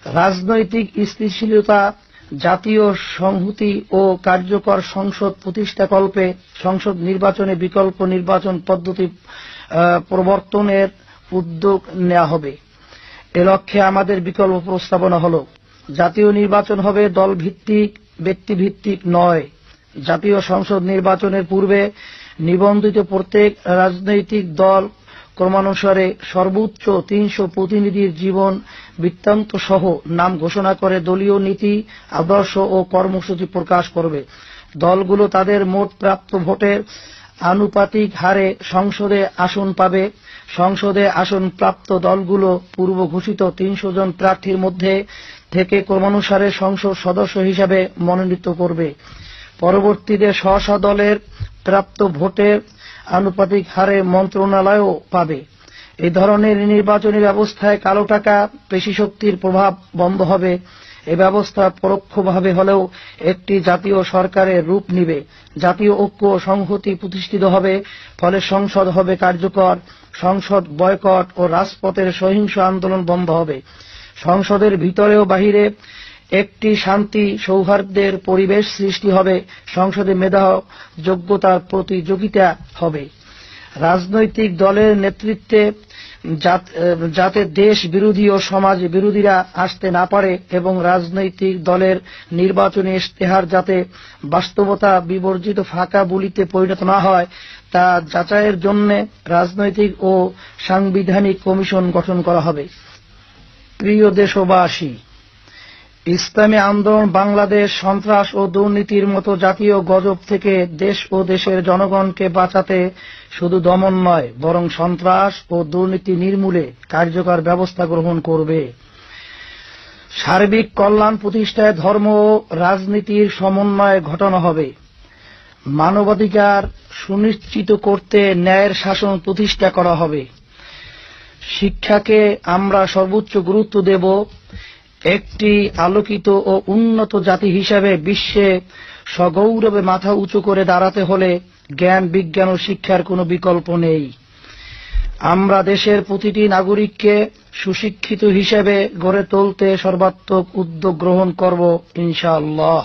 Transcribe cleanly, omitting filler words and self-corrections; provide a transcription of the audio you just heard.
রাজনৈতিক স্থিতিশীলতা, জাতীয় সংহতি ও কার্যকর সংসদ প্রতিষ্ঠাকল্পে সংসদ নির্বাচনে বিকল্প নির্বাচন পদ্ধতি প্রবর্তনের উদ্যোগ নেওয়া হবে। এ লক্ষ্যে আমাদের বিকল্প প্রস্তাবনা হল, জাতীয় নির্বাচন হবে দলভিত্তিক, ব্যক্তিভিত্তিক নয়। জাতীয় সংসদ নির্বাচনের পূর্বে নিবন্ধিত প্রত্যেক রাজনৈতিক দল ক্রমানুসারে সর্বোচ্চ ৩০০ প্রতিনিধির জীবন বৃত্তান্ত সহ নাম ঘোষণা করে দলীয় নীতি, আদর্শ ও কর্মসূচি প্রকাশ করবে। দলগুলো তাদের মোট প্রাপ্ত ভোটের আনুপাতিক হারে সংসদে আসন পাবে। সংসদে আসন প্রাপ্ত দলগুলো পূর্ব ঘোষিত ৩০০ জন প্রার্থীর মধ্যে থেকে ক্রমানুসারে সংসদ সদস্য হিসাবে মনোনীত করবে। পরবর্তীতে স্ব স্ব দলের প্রাপ্ত ভোটের আনুপাতিক হারে মন্ত্রণালয়ও পাবে। এই ধরনের নির্বাচনী ব্যবস্থায় কালো টাকা, পেশিশক্তির প্রভাব বন্ধ হবে। এ ব্যবস্থা পরোক্ষভাবে হলেও একটি জাতীয় সরকারের রূপ নিবে। জাতীয় ঐক্য ও সংহতি প্রতিষ্ঠিত হবে। ফলে সংসদ হবে কার্যকর। সংসদ বয়কট ও রাজপথের সহিংস আন্দোলন বন্ধ হবে। সংসদের ভিতরে ও বাহিরে একটি শান্তি সৌহার্দ্যের পরিবেশ সৃষ্টি হবে। সংসদে মেধা যোগ্যতার প্রতিযোগিতা হবে। রাজনৈতিক দলের নেতৃত্বে যাতে দেশ বিরোধী ও সমাজ বিরোধীরা আসতে না পারে এবং রাজনৈতিক দলের নির্বাচনী ইশতেহার যাতে বাস্তবতা বিবর্জিত ফাঁকা বলিতে পরিণত না হয়, তা যাচাইয়ের জন্য রাজনৈতিক ও সাংবিধানিক কমিশন গঠন করা হবে। প্রিয় দেশবাসী, ইসলামী আন্দোলন বাংলাদেশ সন্ত্রাস ও দুর্নীতির মতো জাতীয় গজব থেকে দেশ ও দেশের জনগণকে বাঁচাতে শুধু দমন নয়, বরং সন্ত্রাস ও দুর্নীতি নির্মূলে কার্যকর ব্যবস্থা গ্রহণ করবে। সার্বিক কল্যাণ প্রতিষ্ঠায় ধর্ম ও রাজনীতির সমন্বয় ঘটানো হবে। মানবাধিকার সুনিশ্চিত করতে ন্যায়ের শাসন প্রতিষ্ঠা করা হবে। শিক্ষাকে আমরা সর্বোচ্চ গুরুত্ব দেব। একটি আলোকিত ও উন্নত জাতি হিসাবে বিশ্বে সগৌরবে মাথা উঁচু করে দাঁড়াতে হলে জ্ঞান, বিজ্ঞান ও শিক্ষার কোনো বিকল্প নেই। আমরা দেশের প্রতিটি নাগরিককে সুশিক্ষিত হিসেবে গড়ে তুলতে সর্বাত্মক উদ্যোগ গ্রহণ করব ইনশাআল্লাহ।